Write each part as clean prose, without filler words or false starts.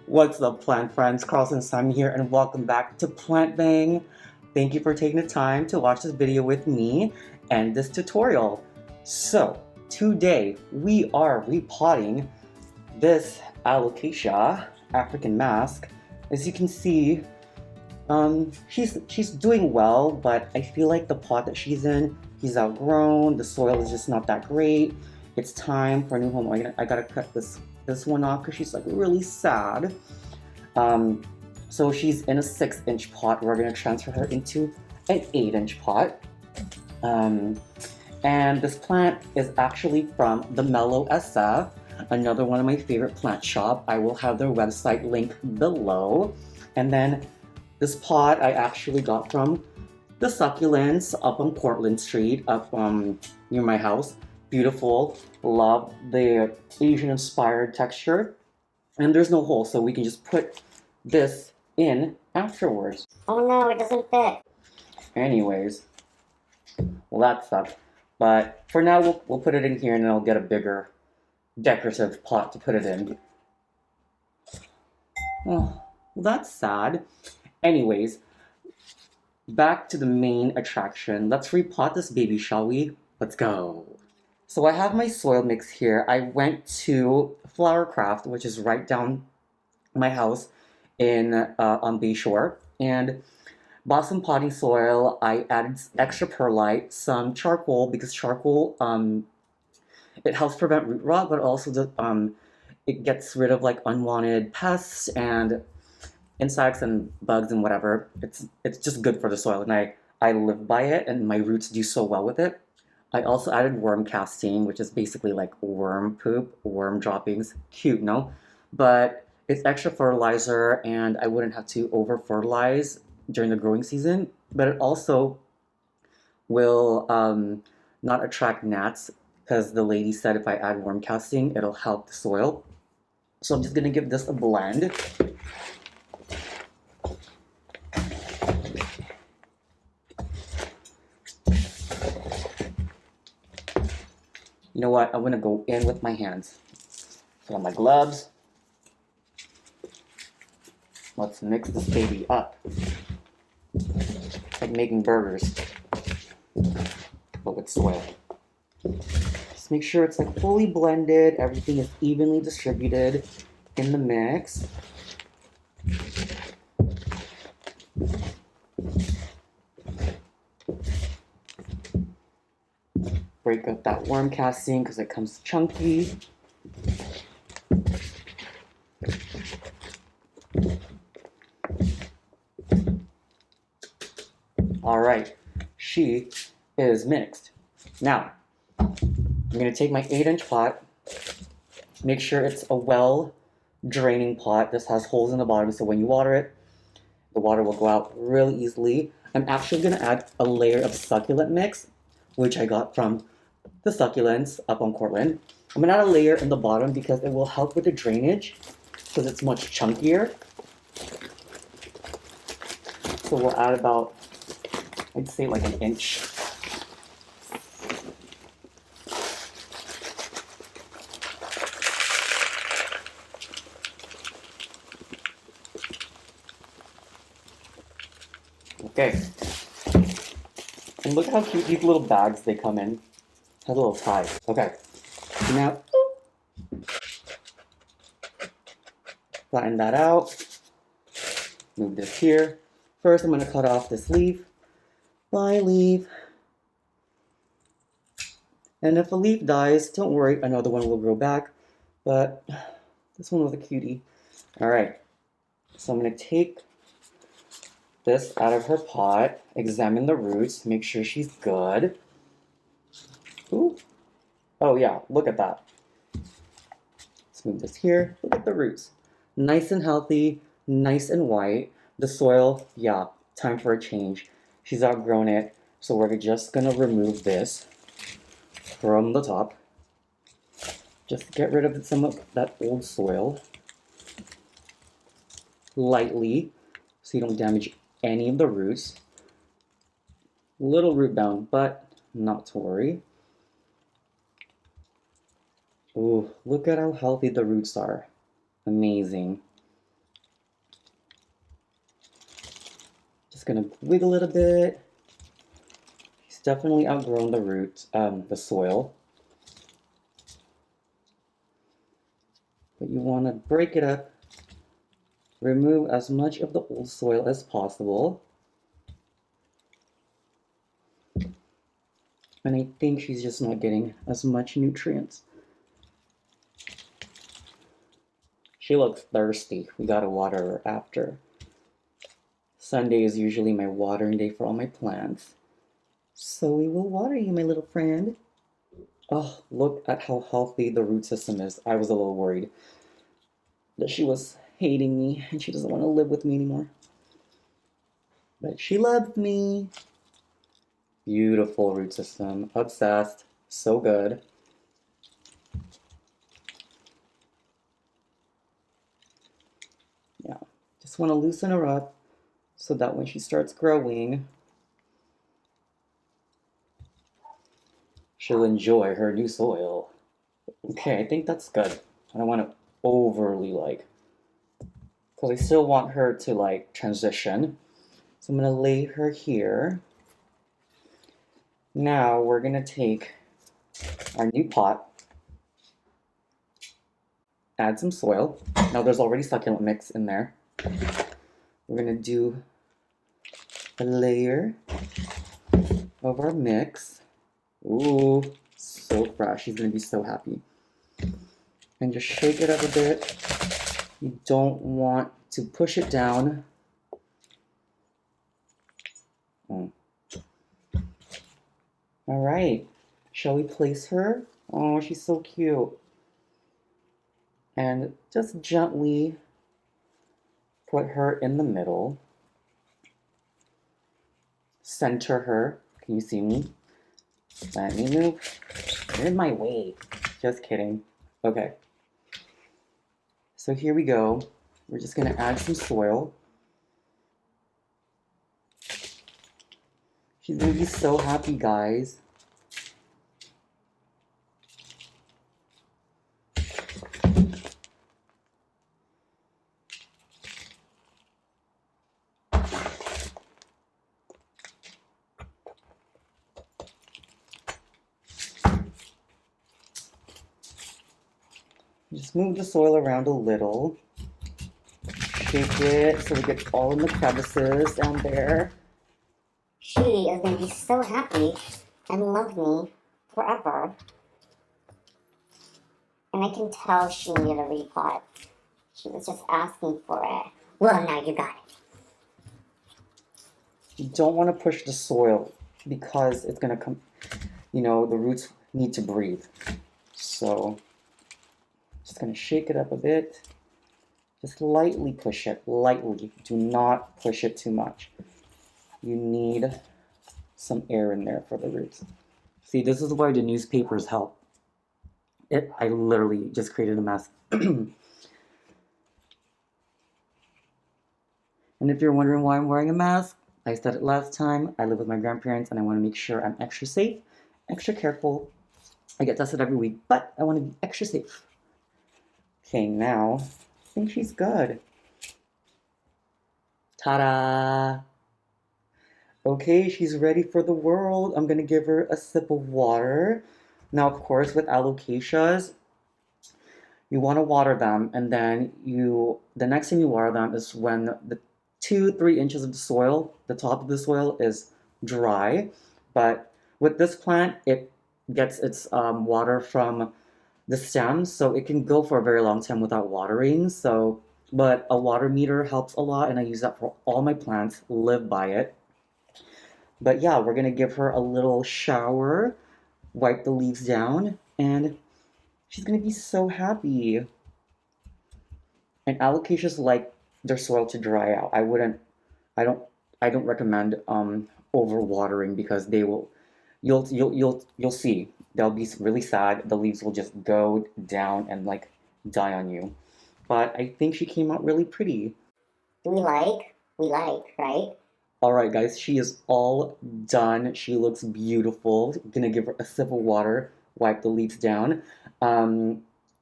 What's up, plant friends? Karlson.simon here, and welcome back to Plant Bang. Thank you for taking the time to watch this video with me and this tutorial. So, today we are repotting this Alocasia African mask. As you can see, she's doing well, but I feel like the pot that she's in, he's outgrown. The soil is just not that great. It's time for a new home. I gotta cut this one off because she's like really sad. So she's in a 6-inch pot. We're gonna transfer her into an 8-inch pot. And this plant is actually from the MELLOW SF, another one of my favorite plant shop. I will have their website linked below. And then this pot I actually got from the Succulents up on Cortlandt Street, up near my house. Beautiful, love the Asian inspired texture, and there's no hole, so we can just put this in afterwards. Oh no, it doesn't fit. Anyways, well that sucks, but for now we'll put it in here, and then I'll get a bigger decorative pot to put it in. Oh, well that's sad. Anyways, back to the main attraction. Let's repot this baby, shall we? Let's go. So I have my soil mix here. I went to FLOWERCRAFT, which is right down my house in on Bayshore, and bought some potting soil. I added extra perlite, some charcoal, because charcoal it helps prevent root rot, but also it gets rid of like unwanted pests and insects and bugs and whatever. It's just good for the soil, and I live by it, and my roots do so well with it. I also added worm casting, which is basically like worm poop, worm droppings. Cute, no? But it's extra fertilizer, and I wouldn't have to over fertilize during the growing season. But it also will not attract gnats, because the lady said if I add worm casting, it'll help the soil. So I'm just gonna give this a blend. You know what? I'm gonna go in with my hands. Put on my gloves. Let's mix this baby up. It's like making burgers, but with soil. Just make sure it's like fully blended. Everything is evenly distributed in the mix. Break up that worm casting because it comes chunky. All right, she is mixed. Now, I'm gonna take my 8-inch pot, make sure it's a well draining pot. This has holes in the bottom, so when you water it, the water will go out really easily. I'm actually gonna add a layer of succulent mix, which I got from the Succulents up on Cortlandt. I'm gonna add a layer in the bottom because it will help with the drainage, because it's much chunkier. So we'll add about, I'd say like an inch. Okay. And look how cute these little bags they come in. Has a little tie. Okay. Now, flatten that out. Move this here. First, I'm going to cut off this leaf. Bye, leaf. And if a leaf dies, don't worry, another one will grow back. But this one was a cutie. Alright. So I'm going to take this out of her pot, examine the roots, make sure she's good. Ooh. Oh yeah, look at that. Let's move this here. Look at the roots. Nice and healthy, nice and white. The soil, yeah, time for a change. She's outgrown it, so we're just gonna remove this from the top. Just get rid of some of that old soil. Lightly, so you don't damage any of the roots. Little root bound, but not to worry. Ooh, look at how healthy the roots are. Amazing. Just gonna wiggle it a bit. She's definitely outgrown the root, the soil. But you want to break it up, remove as much of the old soil as possible. And I think she's just not getting as much nutrients. She looks thirsty. We gotta water her after. Sunday is usually my watering day for all my plants. So we will water you, my little friend. Oh, look at how healthy the root system is. I was a little worried that she was hating me and she doesn't want to live with me anymore. But she loves me. Beautiful root system. Obsessed. So good. Yeah. Just want to loosen her up so that when she starts growing, she'll enjoy her new soil. Okay, I think that's good. I don't want to overly because I still want her to transition. So I'm going to lay her here. Now we're going to take our new pot, add some soil. Now there's already succulent mix in there. We're going to do a layer of our mix. Ooh, so fresh. She's going to be so happy. And just shake it up a bit. You don't want to push it down. All right, shall we place her? Oh, she's so cute. And just gently put her in the middle. Center her. Can you see me? Let me move. You're in my way. Just kidding. Okay. So here we go. We're just gonna add some soil. She's gonna be so happy, guys. Just move the soil around a little. Shake it so we get all in the crevices down there. She is going to be so happy and love me forever. And I can tell she needed a repot. She was just asking for it. Well, now you got it. You don't want to push the soil because it's going to come, the roots need to breathe. So, just going to shake it up a bit. Just lightly push it, lightly. Do not push it too much. You need some air in there for the roots. See, this is why the newspapers help. I literally just created a mess. And if you're wondering why I'm wearing a mask, I said it last time. I live with my grandparents and I want to make sure I'm extra safe, extra careful. I get tested every week, but I want to be extra safe. Okay, now I think she's good. Ta-da! Okay, she's ready for the world. I'm gonna give her a sip of water. Now, of course, with alocasias, you want to water them, and then the next time you water them is when the 2-3 inches of the soil, the top of the soil is dry. But with this plant, it gets its water from the stem, so it can go for a very long time without watering. But a water meter helps a lot, and I use that for all my plants. Live by it. But yeah, we're gonna give her a little shower, wipe the leaves down, and she's gonna be so happy. And alocasias like their soil to dry out. I don't recommend over watering because you'll see they'll be really sad. The leaves will just go down and die on you. But I think she came out really pretty. Do we like? We like, right? Alright guys, she is all done. She looks beautiful. I'm gonna give her a sip of water, wipe the leaves down.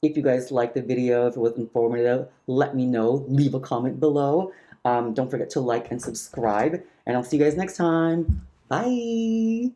If you guys liked the video, if it was informative, let me know. Leave a comment below. Don't forget to like and subscribe, and I'll see you guys next time. Bye!